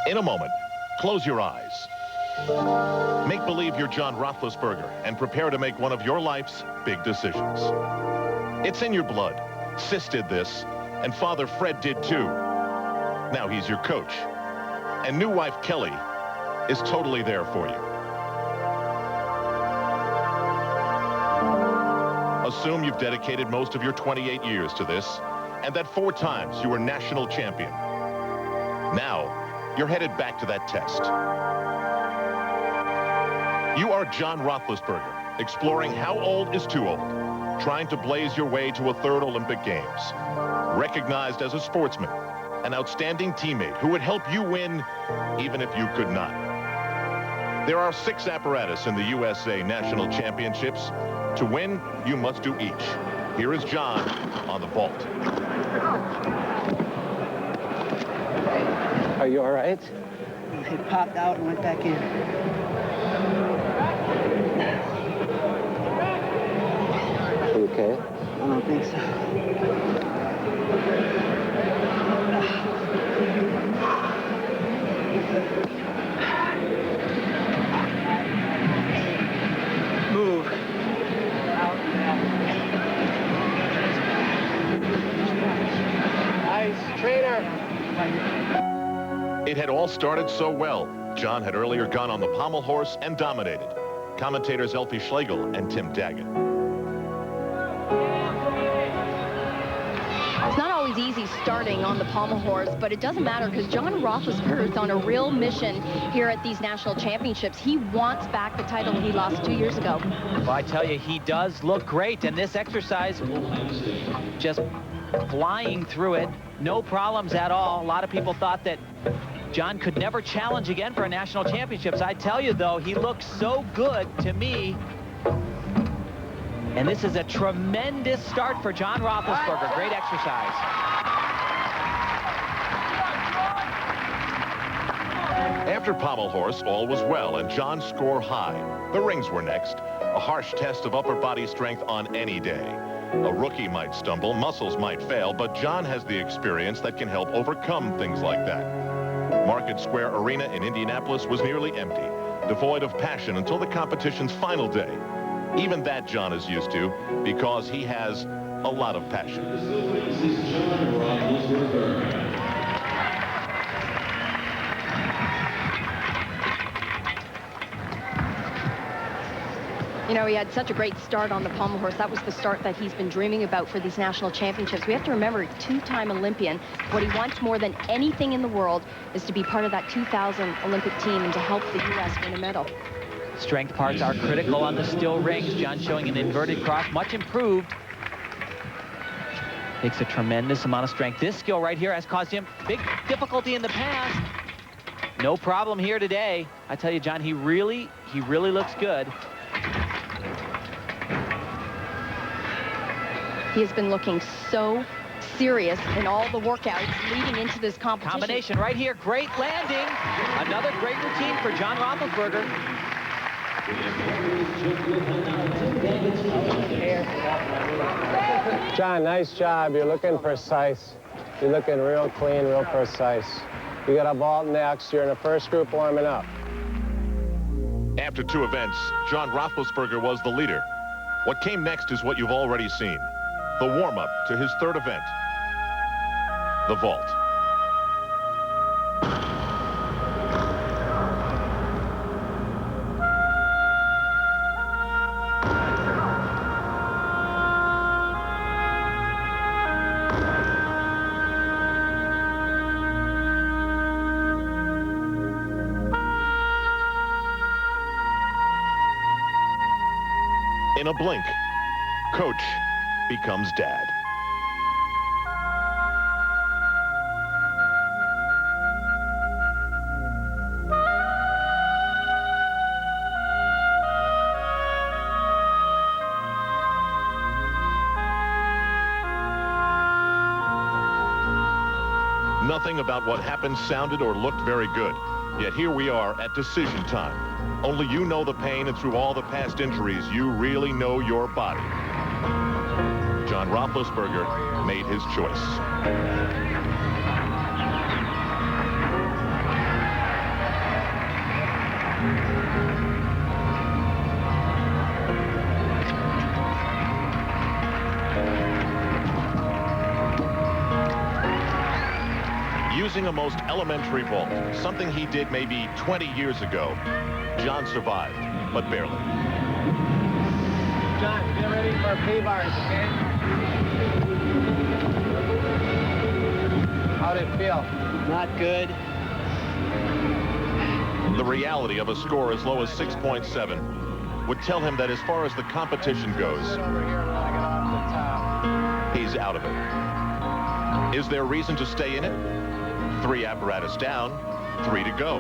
In a moment, close your eyes. Make believe you're John Roethlisberger and prepare to make one of your life's big decisions. It's in your blood. Sis did this, and Father Fred did too. Now he's your coach. And new wife Kelly is totally there for you. Assume you've dedicated most of your 28 years to this, and that 4 times you were national champion. Now, you're headed back to that test. You are John Roethlisberger, exploring how old is too old, trying to blaze your way to a 3rd Olympic Games. Recognized as a sportsman, an outstanding teammate who would help you win even if you could not. There are 6 apparatus in the USA National Championships. To win, you must do each. Here is John on the vault. Are you all right? It popped out and went back in. Are you okay? I don't think so. Move. Nice, trainer. It had all started so well. John had earlier gone on the pommel horse and dominated. Commentators Elfie Schlegel and Tim Daggett. It's not always easy starting on the pommel horse, but it doesn't matter because John Roethlisberger is on a real mission here at these national championships. He wants back the title he lost 2 years ago. Well, I tell you, he does look great, and this exercise, just flying through it, no problems at all. A lot of people thought that John could never challenge again for a national championships. I tell you, though, he looks so good to me. And this is a tremendous start for John Roethlisberger. Great exercise. After pommel horse, all was well, and John scored high. The rings were next, a harsh test of upper body strength on any day. A rookie might stumble, muscles might fail, but John has the experience that can help overcome things like that. Market Square Arena in Indianapolis was nearly empty, devoid of passion until the competition's final day. Even that John is used to because he has a lot of passion. You know, he had such a great start on the pommel horse. That was the start that he's been dreaming about for these national championships. We have to remember, 2-time Olympian. What he wants more than anything in the world is to be part of that 2000 Olympic team and to help the U.S. win a medal. Strength parts are critical on the still rings. John showing an inverted cross, much improved. Takes a tremendous amount of strength. This skill right here has caused him big difficulty in the past. No problem here today. I tell you, John, he really looks good. He has been looking so serious in all the workouts leading into this competition. Combination right here, great landing. Another great routine for John Roethlisberger. John, nice job. You're looking precise. You're looking real clean, real precise. You got a vault next. You're in the first group warming up. After 2 events, John Roethlisberger was the leader. What came next is what you've already seen. The warm-up to his 3rd event, the vault. In a blink, coach becomes dad. Nothing about what happened sounded or looked very good. Yet here we are at decision time. Only you know the pain, and through all the past injuries, you really know your body. John Roethlisberger made his choice. Losing a most elementary vault, something he did maybe 20 years ago, John survived, but barely. John, get ready for P-bars, okay? How'd it feel? Not good. The reality of a score as low as 6.7 would tell him that as far as the competition goes, Sit over here when I get off the top. he's out of it. Is there reason to stay in it? 3 apparatus down, 3 to go.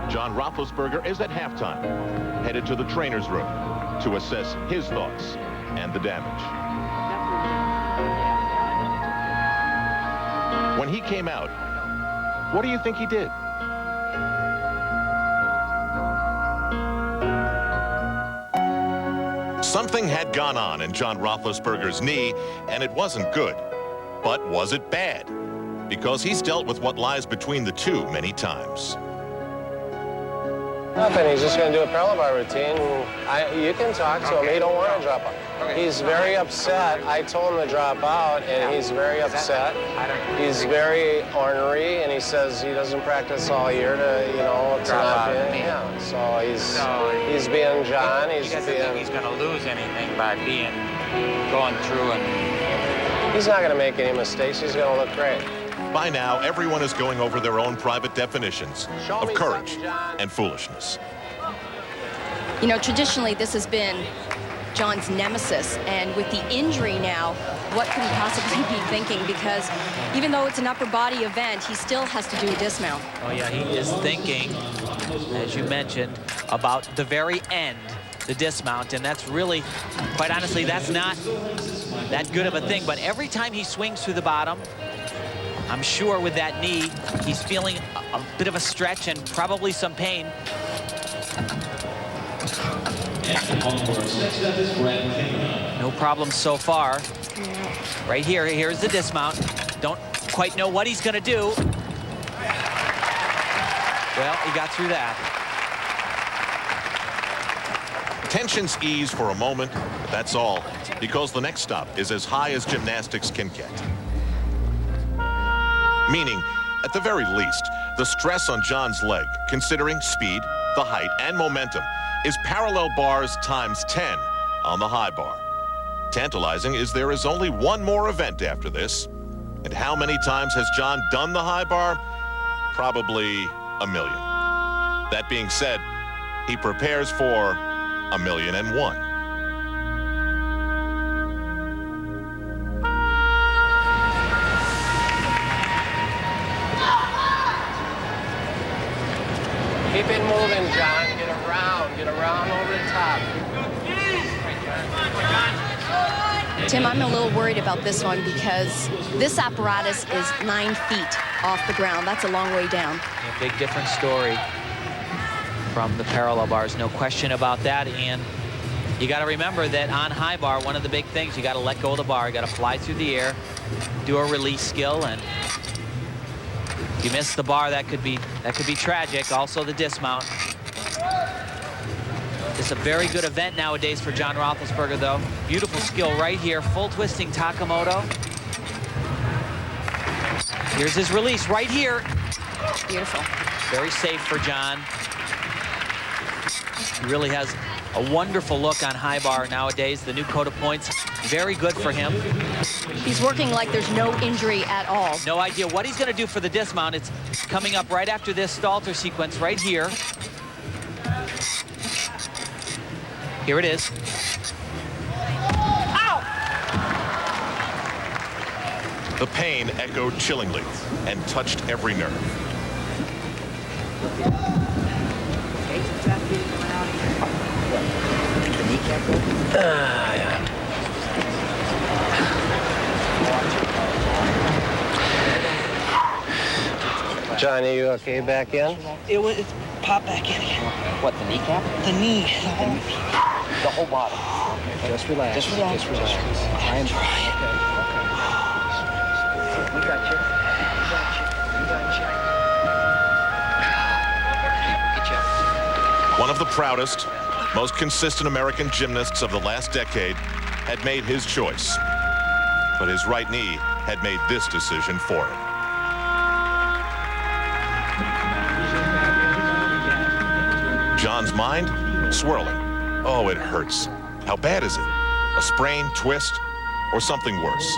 John Roethlisberger is at halftime, headed to the trainer's room to assess his thoughts and the damage. When he came out, what do you think he did? Something had gone on in John Roethlisberger's knee, and it wasn't good. But was it bad? Because he's dealt with what lies between the two many times. Nothing. He's just going to do a parallel bar routine. You can talk to him. He don't want to drop out. He's very upset. I told him to drop out, and he's very upset. He's very ornery, and he says he doesn't practice all year to, you know, to not be. Yeah. So he's being John. He doesn't think he's going to lose anything by going through and. He's not going to make any mistakes. He's going to look great. By now, everyone is going over their own private definitions of courage and foolishness. You know, traditionally, this has been John's nemesis. And with the injury now, what could he possibly be thinking? Because even though it's an upper body event, he still has to do a dismount. Oh, yeah, he is thinking, as you mentioned, about the very end, the dismount. And that's really, quite honestly, that's not that good of a thing. But every time he swings through the bottom, I'm sure with that knee, he's feeling a bit of a stretch and probably some pain. No problem so far. Right here, here's the dismount. Don't quite know what he's going to do. Well, he got through that. Tensions ease for a moment, but that's all, because the next stop is as high as gymnastics can get. Meaning, at the very least, the stress on John's leg, considering speed, the height, and momentum, is parallel bars times 10 on the high bar. Tantalizing is there is only one more event after this. And how many times has John done the high bar? Probably a million. That being said, he prepares for 1,000,001. Keep it moving, John. Get around over the top. Tim, I'm a little worried about this one because this apparatus is 9 feet off the ground. That's a long way down. A big different story from the parallel bars, no question about that. And you got to remember that on high bar, one of the big things, you got to let go of the bar. You got to fly through the air, do a release skill, and if you miss the bar, that could be tragic. Also the dismount. It's a very good event nowadays for John Roethlisberger, though. Beautiful skill right here, full twisting Takamoto. Here's his release right here. Beautiful. Very safe for John. He really has a wonderful look on high bar nowadays. The new coat of points, very good for him. He's working like there's no injury at all. No idea what he's going to do for the dismount. It's coming up right after this Stalter sequence right here. Here it is. Ow! The pain echoed chillingly and touched every nerve. John, are you okay back in? It popped back in again. What, the kneecap? The knee. The whole body. Just relax. Just relax. Just relax. I am trying. We got you. One of the proudest, most consistent American gymnasts of the last decade had made his choice. But his right knee had made this decision for him. mind swirling. Oh, it hurts. How bad is it? A sprain, twist, or something worse?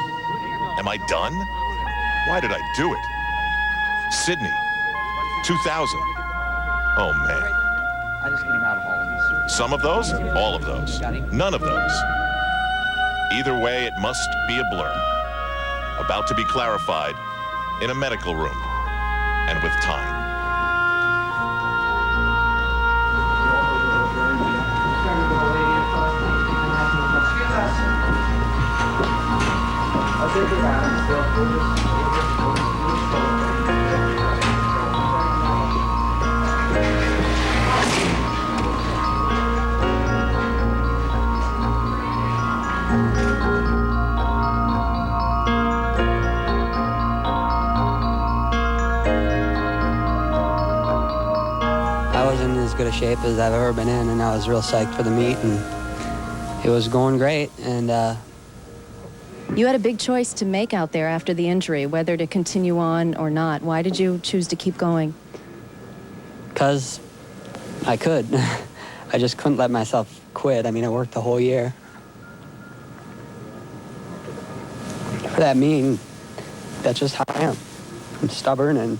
Am I done? Why did I do it? Sydney, 2000. Oh, man. I just get him out of all of this. Some of those, all of those, none of those. Either way, it must be a blur. About to be clarified in a medical room and with time. I was in as good a shape as I've ever been in, and I was real psyched for the meet, and it was going great. And You had a big choice to make out there after the injury, whether to continue on or not. Why did you choose to keep going? because I could. I just couldn't let myself quit. I mean, I worked the whole year. For that mean, that's just how I am. I'm stubborn, and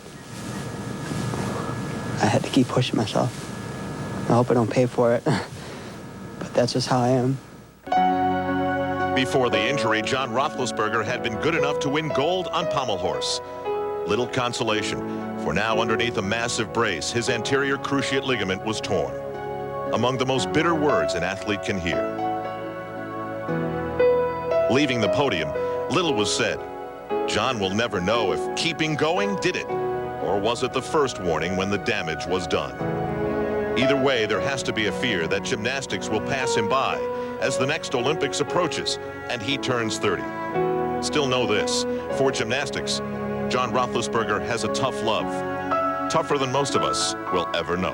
I had to keep pushing myself. I hope I don't pay for it, but that's just how I am. Before the injury, John Roethlisberger had been good enough to win gold on pommel horse. Little consolation, for now underneath a massive brace, his anterior cruciate ligament was torn. Among the most bitter words an athlete can hear. Leaving the podium, little was said. John will never know if keeping going did it, or was it the first warning when the damage was done. Either way, there has to be a fear that gymnastics will pass him by as the next Olympics approaches and he turns 30. Still know this, for gymnastics, John Roethlisberger has a tough love, tougher than most of us will ever know.